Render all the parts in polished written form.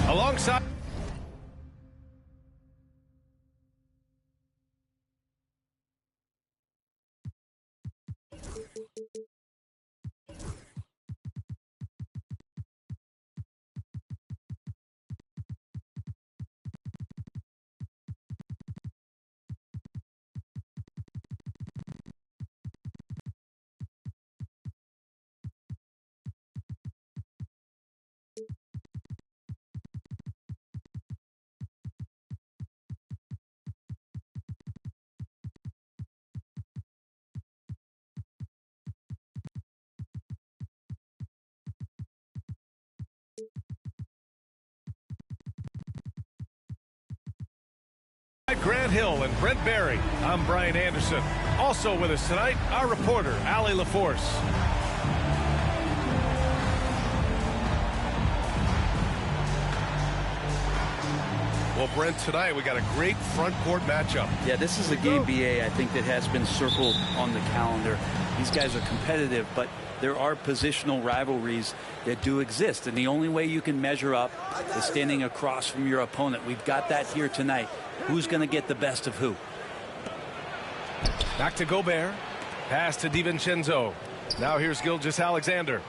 Alongside. Grant Hill and Brent Barry. I'm Brian Anderson. Also with us tonight, our reporter, Allie LaForce. Well, Brent, tonight we got a great front court matchup. Yeah, this is a game, BA, I think that has been circled on the calendar. These guys are competitive, but there are positional rivalries that do exist, and the only way you can measure up is standing across from your opponent. We've got that here tonight. Who's going to get the best of who? Back to Gobert. Pass to DiVincenzo. Now here's Gilgeous-Alexander.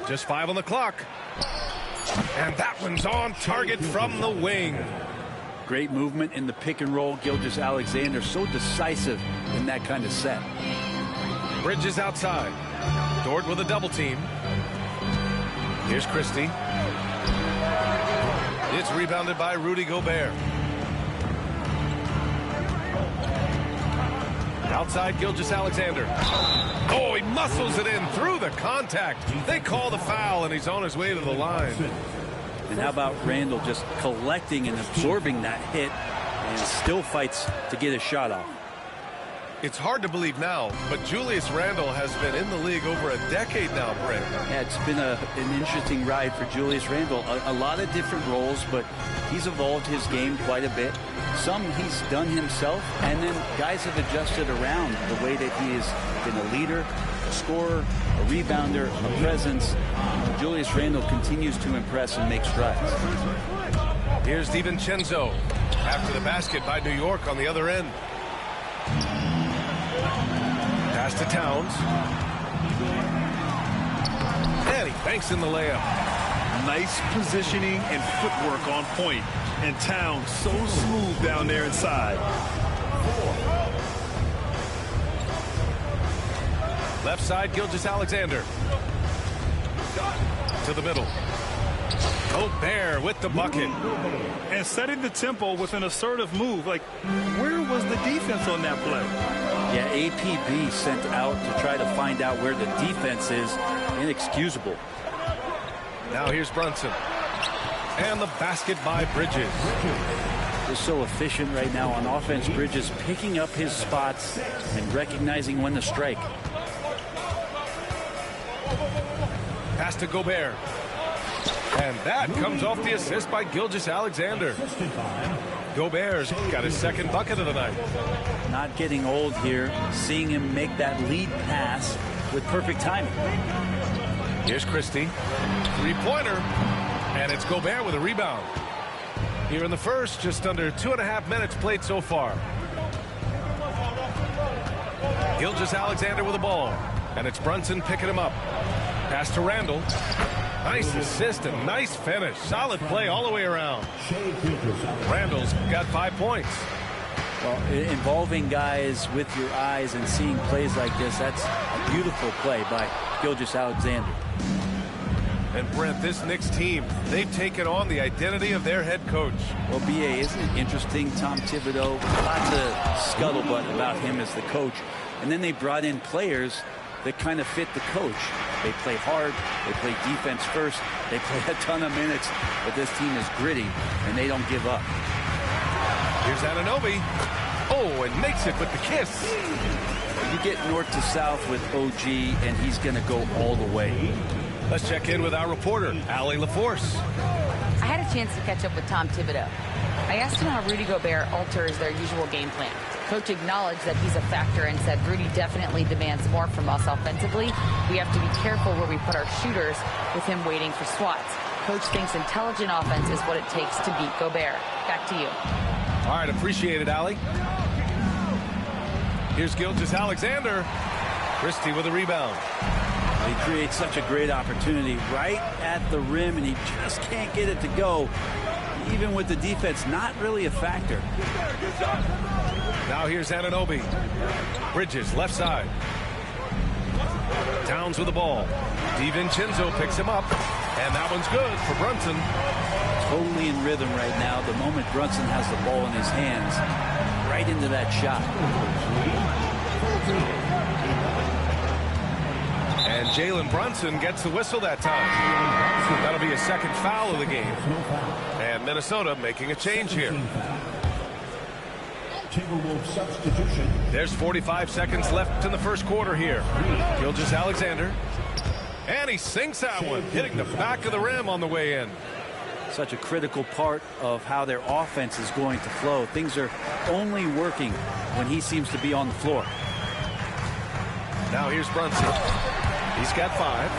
Just 5 on the clock. And that one's on target from the wing. Great movement in the pick and roll. Gilgeous-Alexander so decisive in that kind of set. Bridges outside. Dort with a double team. Here's Christie. It's rebounded by Rudy Gobert. Outside Gilgeous-Alexander. Oh, he muscles it in through the contact. They call the foul, and he's on his way to the line. And how about Randle just collecting and absorbing that hit and still fights to get his shot off. It's hard to believe now, but Julius Randle has been in the league over a decade now, Brent. Yeah, it's been an interesting ride for Julius Randle. A lot of different roles, but he's evolved his game quite a bit. Some he's done himself, and then guys have adjusted around the way that he has been a leader, a scorer, a rebounder, a presence. Julius Randle continues to impress and make strides. Here's DiVincenzo after the basket by New York on the other end. Pass to Towns. And he banks in the layup. Nice positioning and footwork on point. And Towns so smooth down there inside. Left side, Gilgeous-Alexander. To the middle. Gobert with the bucket. And setting the tempo with an assertive move. Like, where was the defense on that play? Yeah, APB sent out to try to find out where the defense is. Inexcusable. Now here's Brunson. And the basket by Bridges. They're so efficient right now on offense. Bridges picking up his spots and recognizing when to strike. Pass to Gobert. And that comes off the assist by Gilgeous-Alexander. Gobert's got his second bucket of the night. Not getting old here. Seeing him make that lead pass with perfect timing. Here's Christie. Three-pointer. And it's Gobert with a rebound. Here in the first, just under 2.5 minutes played so far. Gilgeous-Alexander with the ball. And it's Brunson picking him up. Pass to Randle. Nice assist and nice finish. Solid play all the way around. Randle's got 5 points. Well, involving guys with your eyes and seeing plays like this, that's a beautiful play by Gilgeous-Alexander. And Brent, this Knicks team, they've taken on the identity of their head coach. Well, BA, isn't it interesting? Tom Thibodeau, lots of scuttlebutt about him as the coach. And then they brought in players that kind of fit the coach. They play hard, they play defense first, they play a ton of minutes, but this team is gritty, and they don't give up. Here's Anunoby. Oh, and makes it with the kiss. You get north to south with OG, and he's going to go all the way. Let's check in with our reporter, Allie LaForce. I had a chance to catch up with Tom Thibodeau. I asked him how Rudy Gobert alters their usual game plan. Coach acknowledged that he's a factor and said Rudy definitely demands more from us offensively. We have to be careful where we put our shooters with him waiting for swats. coach thinks intelligent offense is what it takes to beat Gobert. Back to you. All right, appreciate it, Allie. Here's Gilgeous-Alexander. Christie with a rebound. He creates such a great opportunity right at the rim, and he just can't get it to go. Even with the defense, not really a factor. Now here's Anunoby. Bridges, left side. Towns with the ball. DiVincenzo picks him up, and that one's good for Brunson. Totally in rhythm right now. The moment Brunson has the ball in his hands, right into that shot. And Jalen Brunson gets the whistle that time. That'll be a second foul of the game. And Minnesota making a change here. There's 45 seconds left in the first quarter here. Gilgeous-Alexander. And he sinks that one, hitting the back of the rim on the way in. Such a critical part of how their offense is going to flow. Things are only working when he seems to be on the floor. Now here's Brunson. He's got 5.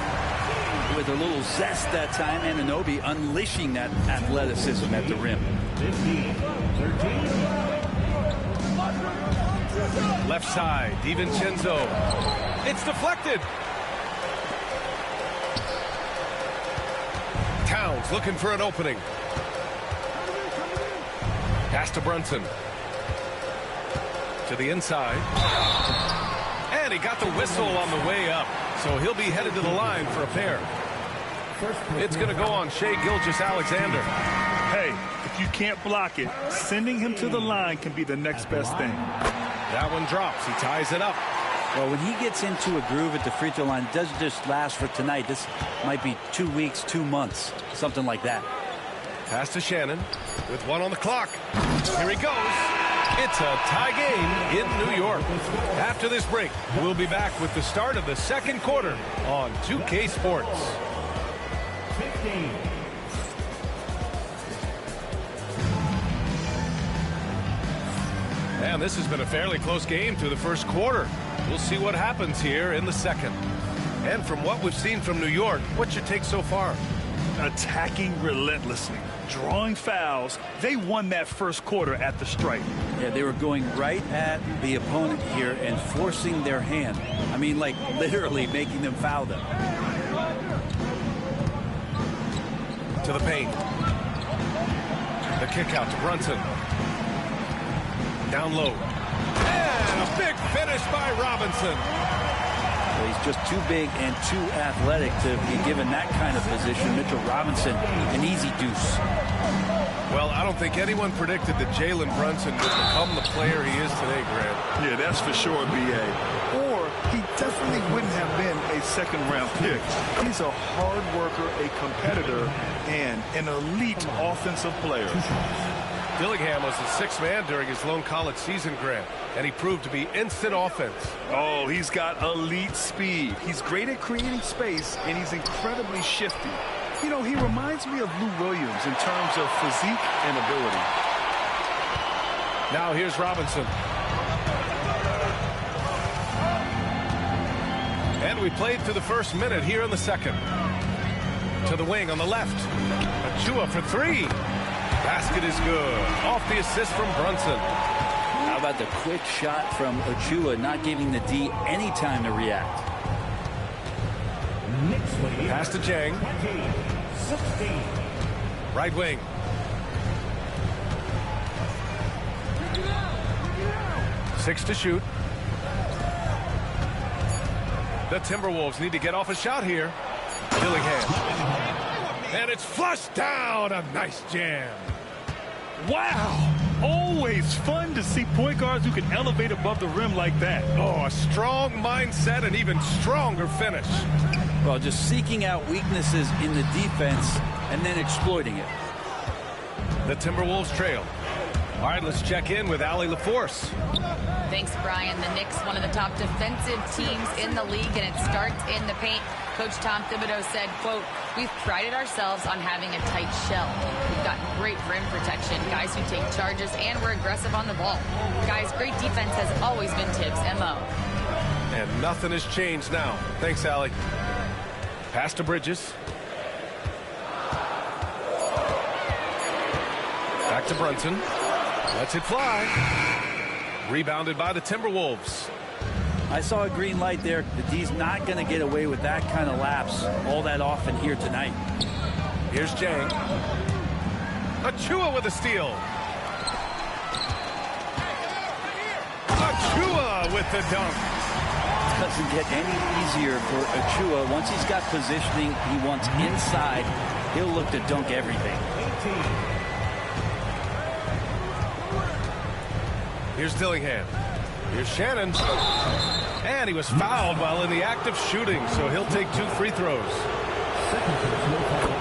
With a little zest that time, Anunoby unleashing that athleticism at the rim. 15, 13. Left side, DiVincenzo. It's deflected. Towns looking for an opening. Pass to Brunson. To the inside. And he got the whistle on the way up. So he'll be headed to the line for a pair. It's going to go on Shai Gilgeous-Alexander. Hey, if you can't block it, sending him to the line can be the next best thing. That one drops. He ties it up. Well, when he gets into a groove at the free throw line, it doesn't just last for tonight. This might be 2 weeks, 2 months, something like that. Pass to Shannon with 1 on the clock. Here he goes. It's a tie game in New York. After this break, we'll be back with the start of the second quarter on 2K Sports. 15. And this has been a fairly close game through the first quarter. We'll see what happens here in the second. And from what we've seen from New York, what's your take so far? Attacking relentlessly, drawing fouls. They won that first quarter at the stripe. Yeah, they were going right at the opponent here and forcing their hand. I mean, like literally making them foul them. To the paint. The kick out to Brunson. Down low. And a big finish by Robinson. Well, he's just too big and too athletic to be given that kind of position. Mitchell Robinson, an easy deuce. Well, I don't think anyone predicted that Jalen Brunson would become the player he is today, Grant. Yeah, that's for sure, B.A. Or he definitely wouldn't have been a second-round pick. He's a hard worker, a competitor, and an elite offensive player. Dillingham was the sixth man during his lone college season, Grant, and he proved to be instant offense. Oh, he's got elite speed. He's great at creating space, and he's incredibly shifty. You know, he reminds me of Lou Williams in terms of physique and ability. Now here's Robinson. And we played through the first minute here in the second. To the wing on the left. Achua for 3. Basket is good. Off the assist from Brunson. How about the quick shot from Achua, not giving the D any time to react. Pass to Jang. Right wing. Six to shoot. The Timberwolves need to get off a shot here. Dillingham. And it's flushed down. A nice jam. Wow. Always fun to see point guards who can elevate above the rim like that. Oh, a strong mindset and even stronger finish. Well, just seeking out weaknesses in the defense and then exploiting it. The Timberwolves trail. All right, let's check in with Allie LaForce. Thanks, Brian. The Knicks, one of the top defensive teams in the league, and it starts in the paint. Coach Tom Thibodeau said, quote, "We've prided ourselves on having a tight shell. We've got great rim protection, guys who take charges, and we're aggressive on the ball. Guys, great defense has always been Tibbs' MO." And nothing has changed now. Thanks, Allie. Pass to Bridges. to Brunson. Lets it fly. Rebounded by the Timberwolves. I saw a green light there. The D's not going to get away with that kind of lapse all that often here tonight. Here's Jang. Achua with a steal. Achua with the dunk. Doesn't get any easier for Achua. Once he's got positioning he wants inside, he'll look to dunk everything. Here's Dillingham. Here's Shannon. And he was fouled while in the act of shooting, so he'll take 2 free throws.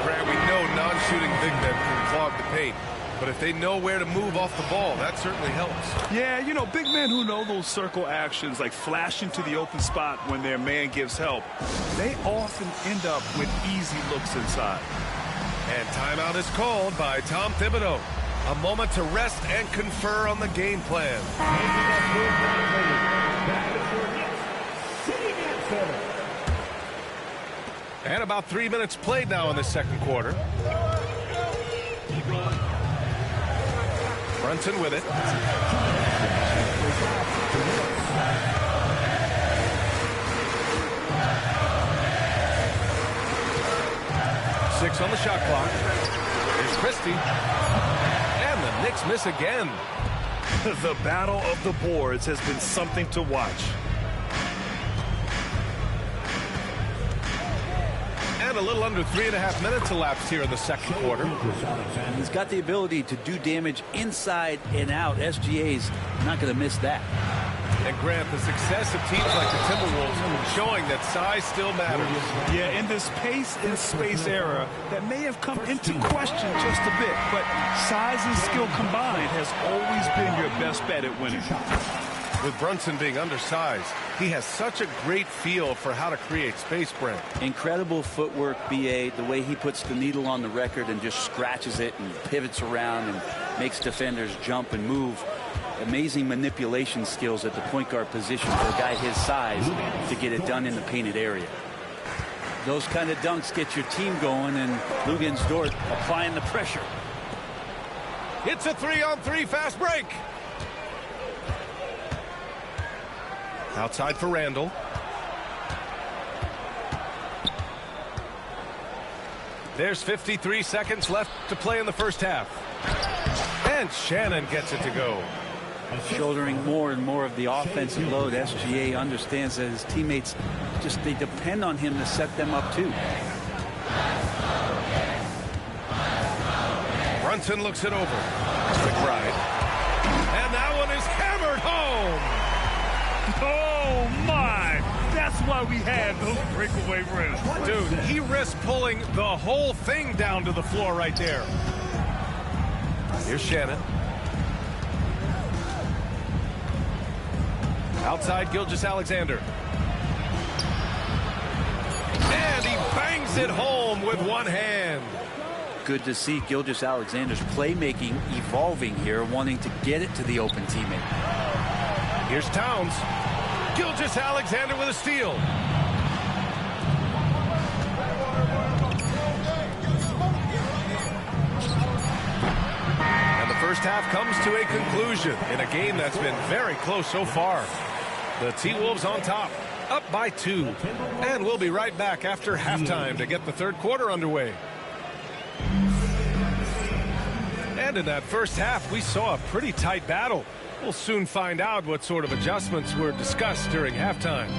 Grant, we know non-shooting big men can clog the paint, but if they know where to move off the ball, that certainly helps. Yeah, you know, big men who know those circle actions, like flashing to the open spot when their man gives help, they often end up with easy looks inside. And timeout is called by Tom Thibodeau. A moment to rest and confer on the game plan. And about 3 minutes played now in the second quarter. Brunson with it. Six on the shot clock. Here's Christie. And the Knicks miss again. The battle of the boards has been something to watch. And a little under 3.5 minutes elapsed here in the second quarter. He's got the ability to do damage inside and out. SGA's not going to miss that. And Grant, the success of teams like the Timberwolves showing that size still matters. Yeah, in this pace and space era, that may have come into question just a bit, but size and skill combined has always been your best bet at winning. With Brunson being undersized, he has such a great feel for how to create space, Brent. Incredible footwork, BA, the way he puts the needle on the record and just scratches it and pivots around and makes defenders jump and move. Amazing manipulation skills at the point guard position for a guy his size to get it done in the painted area. Those kind of dunks get your team going, and Luguentz Dort applying the pressure. It's a 3-on-3 fast break. Outside for Randall. There's 53 seconds left to play in the first half. And Shannon gets it to go. Shouldering more and more of the offensive load. SGA understands that his teammates they depend on him to set them up too. Brunson looks it over. McBride. And that one is hammered home. Oh, my! That's why we had those breakaway rims. Dude, he risked pulling the whole thing down to the floor right there. Here's Shannon. Outside, Gilgeous-Alexander. And he bangs it home with one hand. Good to see Gilgeous-Alexander's playmaking evolving here, wanting to get it to the open teammate. Here's Towns. Gilgeous-Alexander with a steal. And the first half comes to a conclusion in a game that's been very close so far. The T-Wolves on top, up by 2. And we'll be right back after halftime to get the third quarter underway. And in that first half, we saw a pretty tight battle. We'll soon find out what sort of adjustments were discussed during halftime.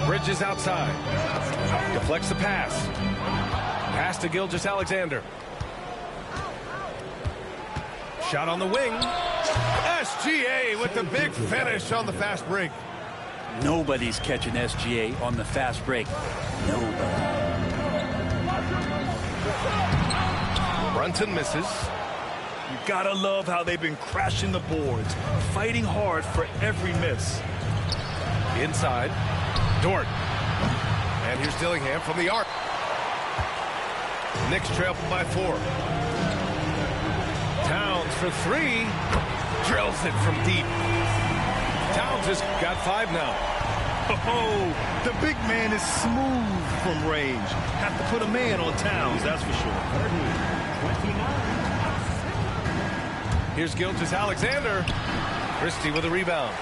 Bridges outside. Deflects the pass. Pass to Gilgeous-Alexander. Shot on the wing. SGA with the big finish on the fast break. Nobody's catching SGA on the fast break. Nobody. Brunson misses. You gotta love how they've been crashing the boards, fighting hard for every miss. Inside. Dort. And here's Dillingham from the arc. Knicks trail by 4. Towns for 3. Drills it from deep. Towns has got 5 now. Oh, the big man is smooth from range. Have to put a man on Towns, that's for sure. 30-29. Here's Gilgeous-Alexander. Christie with a rebound.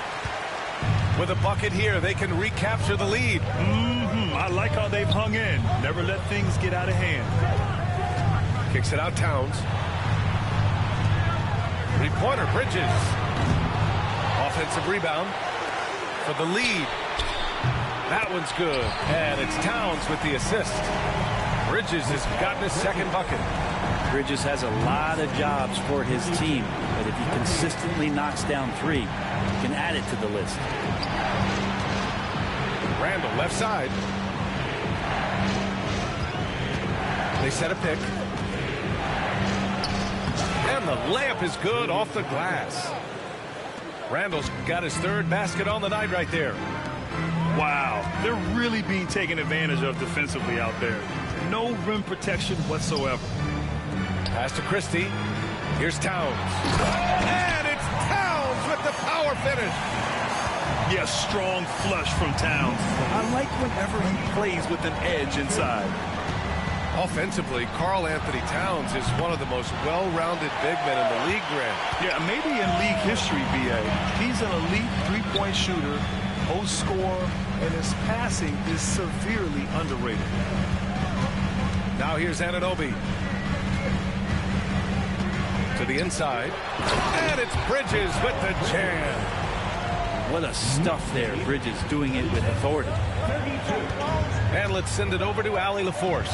With a bucket here, they can recapture the lead. I like how they've hung in. Never let things get out of hand. Kicks it out, Towns. Three-pointer, Bridges. Offensive rebound for the lead. That one's good. And it's Towns with the assist. Bridges has gotten his second bucket. Bridges has a lot of jobs for his team, but if he consistently knocks down three, he can add it to the list. Randall, left side. They set a pick. And the layup is good off the glass. Randall's got his third basket on the night right there. Wow, they're really being taken advantage of defensively out there. No rim protection whatsoever. Pass to Christie. Here's Towns. And it's Towns with the power finish. Yes, strong flush from Towns. I like whenever he plays with an edge inside. Offensively, Karl Anthony Towns is one of the most well-rounded big men in the league, Grant. Yeah, maybe in league history, B.A. He's an elite three-point shooter, post scorer, and his passing is severely underrated. Now here's Anunoby. To the inside. And it's Bridges with the jam. What a stuff there. Bridges doing it with authority. And let's send it over to Allie LaForce.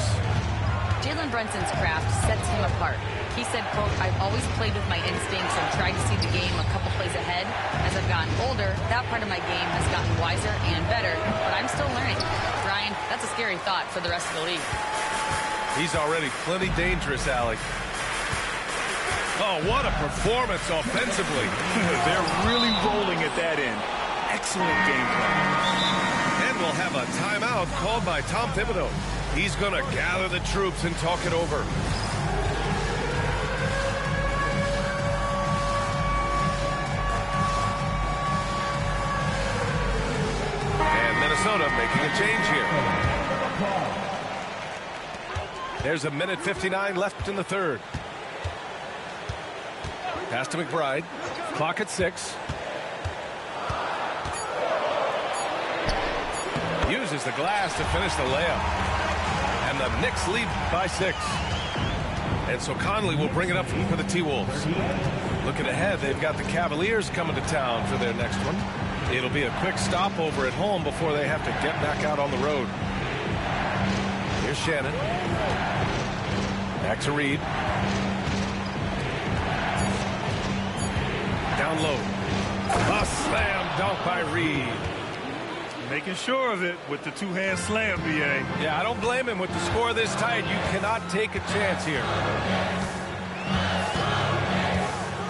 Jalen Brunson's craft sets him apart. He said, quote, I've always played with my instincts and tried to see the game a couple plays ahead. As I've gotten older, that part of my game has gotten wiser and better, but I'm still learning. Brian, that's a scary thought for the rest of the league. He's already plenty dangerous, Allie. Oh, what a performance offensively. They're really rolling at that end. Excellent game plan. And we'll have a timeout called by Tom Thibodeau. He's going to gather the troops and talk it over. And Minnesota making a change here. There's 1:59 left in the third. Pass to McBride. Clock at 6. Uses the glass to finish the layup. And the Knicks lead by 6. And so Conley will bring it up for the T-Wolves. Looking ahead, they've got the Cavaliers coming to town for their next one. It'll be a quick stopover at home before they have to get back out on the road. Here's Shannon. Back to Reed. Down low. A slam dunk by Reed. Making sure of it with the two-hand slam, B.A. Yeah, I don't blame him with the score this tight. You cannot take a chance here.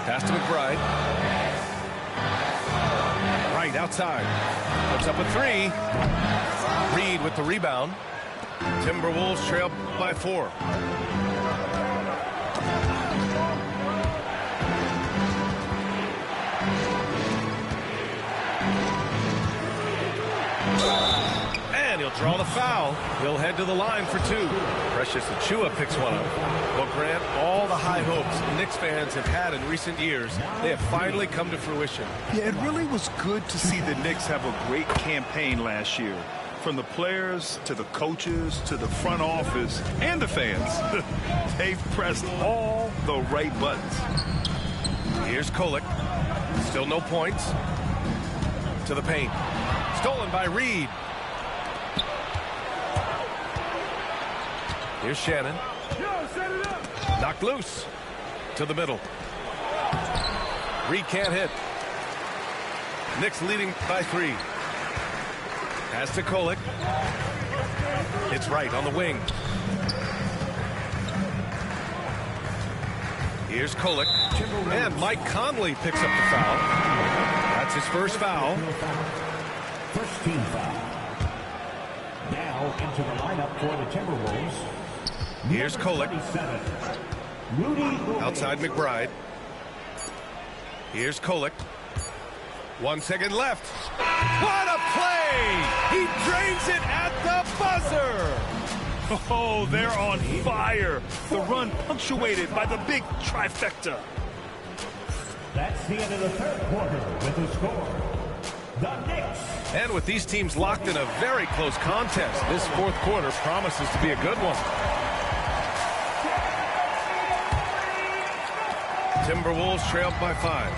Pass to McBride. Right outside. Puts up a 3. Reed with the rebound. Timberwolves trail by 4. And he'll draw the foul. He'll head to the line for 2. Precious Achiuwa picks one up. Well, Grant, all the high hopes Knicks fans have had in recent years, they have finally come to fruition. Yeah, it really was good to see the Knicks have a great campaign last year. From the players to the coaches to the front office and the fans. They've pressed all the right buttons. Here's Kolek. Still no points. To the paint. Stolen by Reed. Here's Shannon. Knocked loose. To the middle. Reed can't hit. Knicks leading by 3. Pass to Kolek. It's right on the wing. Here's Kolek. And Mike Conley picks up the foul. That's his first foul. First team foul. Now into the lineup for the Timberwolves. Here's Kolek. Rudy Outside McBride. Here's Kolek. 1 second left. What a play! He drains it at the buzzer! Oh, they're on fire. The run punctuated by the big trifecta. That's the end of the third quarter with the score. The Knicks. And with these teams locked in a very close contest, this fourth quarter promises to be a good one. Timberwolves trailed by 5.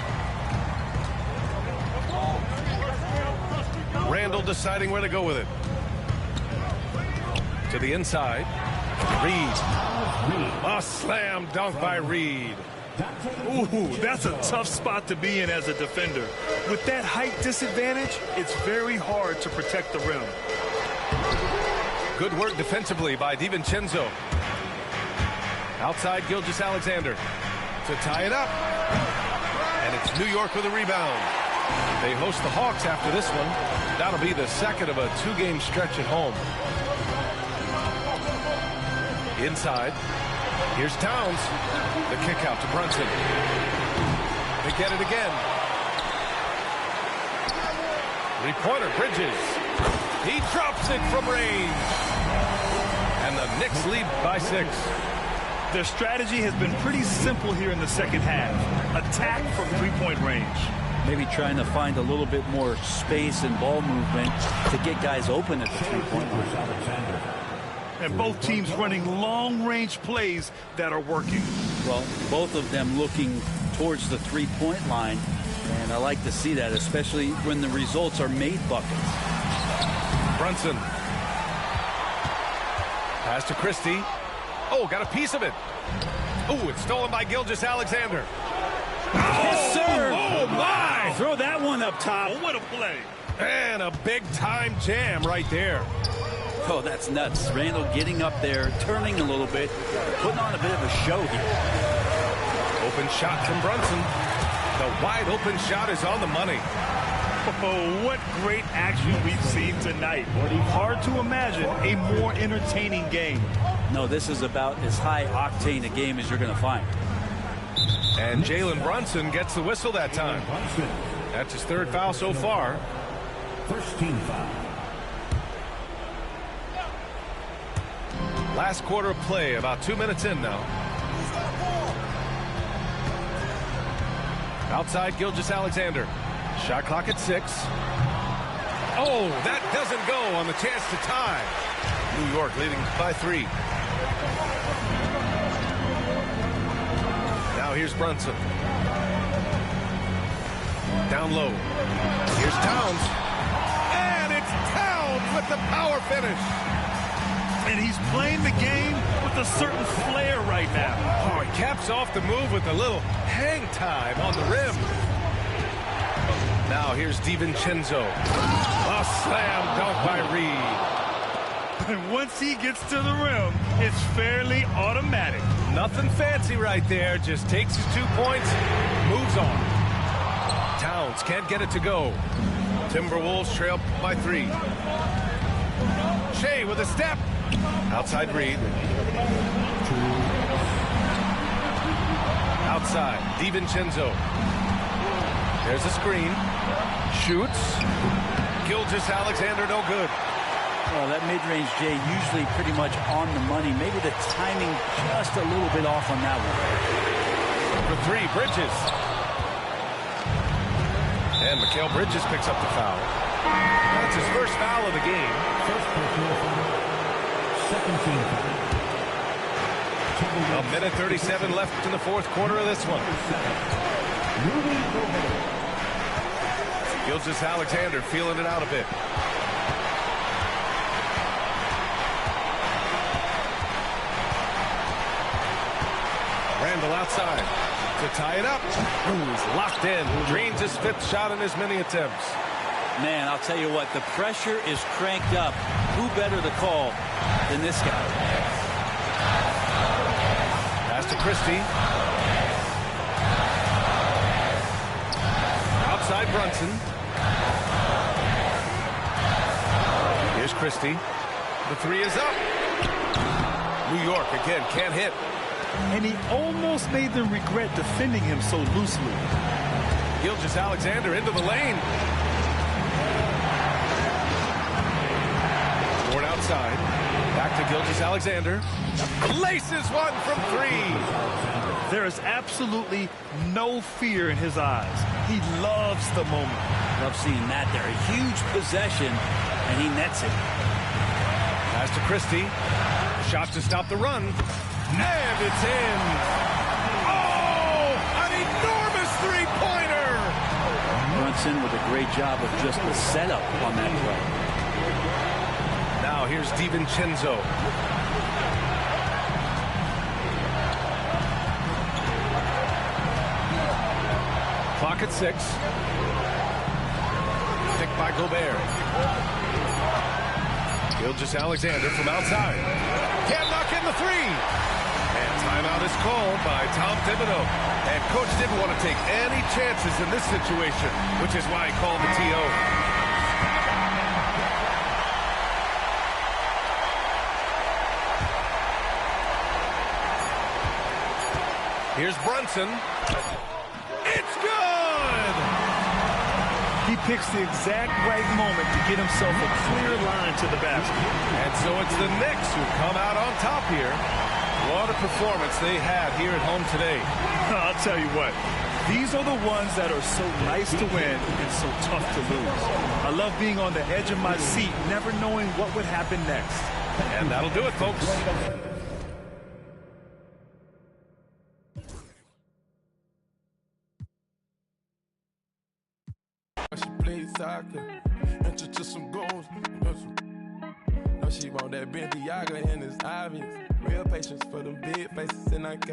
Randall deciding where to go with it. To the inside. Reed. A slam dunk by Reed. Ooh, that's a tough spot to be in as a defender. With that height disadvantage, it's very hard to protect the rim. Good work defensively by DiVincenzo. Outside Gilgeous-Alexander to tie it up. And it's New York with a rebound. They host the Hawks after this one. That'll be the second of a 2-game stretch at home. Inside. Here's Towns. The kick out to Brunson. They get it again. Three-pointer, Bridges. He drops it from range. And the Knicks lead by 6. Their strategy has been pretty simple here in the second half. Attack from three-point range. Maybe trying to find a little bit more space and ball movement to get guys open at the three-point line. And both teams running long-range plays that are working. Well, both of them looking towards the three-point line. And I like to see that, especially when the results are made buckets. Brunson. Pass to Christie. Oh, got a piece of it. Oh, it's stolen by Gilgeous-Alexander. Yes, sir. Oh, my. Throw that one up top. Oh, what a play. And a big-time jam right there. Oh, that's nuts. Randall getting up there, turning a little bit, putting on a bit of a show here. Open shot from Brunson. The wide-open shot is on the money. Oh, what great action we've seen tonight. Hard to imagine a more entertaining game. No, this is about as high-octane a game as you're going to find. And Jalen Brunson gets the whistle that time. That's his 3rd foul so far. First team foul. Last quarter of play, about 2 minutes in now. Outside Gilgeous-Alexander. Shot clock at 6. Oh, that doesn't go on the chance to tie. New York leading by 3. Now here's Brunson. Down low. Here's Towns. And it's Towns with the power finish. And he's playing the game with a certain flair right now. Oh, he caps off the move with a little hang time on the rim. Now here's DiVincenzo. A slam dunk by Reed. And once he gets to the rim, it's fairly automatic. Nothing fancy right there. Just takes his 2 points, moves on. Towns can't get it to go. Timberwolves trail by 3. Shea with a step. Outside Reed. Outside, DiVincenzo. There's a screen. Shoots. Gilgeous-Alexander, no good. Well, that mid-range, Jay, usually pretty much on the money. Maybe the timing just a little bit off on that one. For 3, Bridges. And Mikal Bridges picks up the foul. That's his 1st foul of the game. First personal foul. Second team foul. A minute 37 left in the 4th quarter of this one. Gilgeous-Alexander feeling it out a bit. Randall outside to tie it up. He's locked in. Drains his 5th shot in as many attempts. Man, I'll tell you what, the pressure is cranked up. Who better to call than this guy? Pass to Christie. Outside Brunson. Here's Christie. The 3 is up. New York again can't hit. And he almost made them regret defending him so loosely. Gilgeous-Alexander into the lane. Toward outside. Back to Gilgeous-Alexander. Laces one from 3. There is absolutely no fear in his eyes. He loves the moment. Love seeing that there. A huge possession, and he nets it. Pass to Christie. Shot to stop the run. And it's in. Oh, an enormous three-pointer. Brunson with a great job of just the setup on that play. Now here's DiVincenzo. Clock at 6. Picked by Gobert. Gilgeous-Alexander from outside. Can't knock in the 3. And timeout is called by Tom Thibodeau. And coach didn't want to take any chances in this situation, which is why he called the TO. Here's Brunson. It's good! He picks the exact right moment to get himself a clear line to the basket. And so it's the Knicks who come out on top here. What a performance they had here at home today. I'll tell you what, these are the ones that are so nice to win and so tough to lose. I love being on the edge of my seat, never knowing what would happen next. And that'll do it, folks. She plays soccer, enter to some goals. No, she want that Balenciaga and it's obvious. Real patience for them big faces, and I got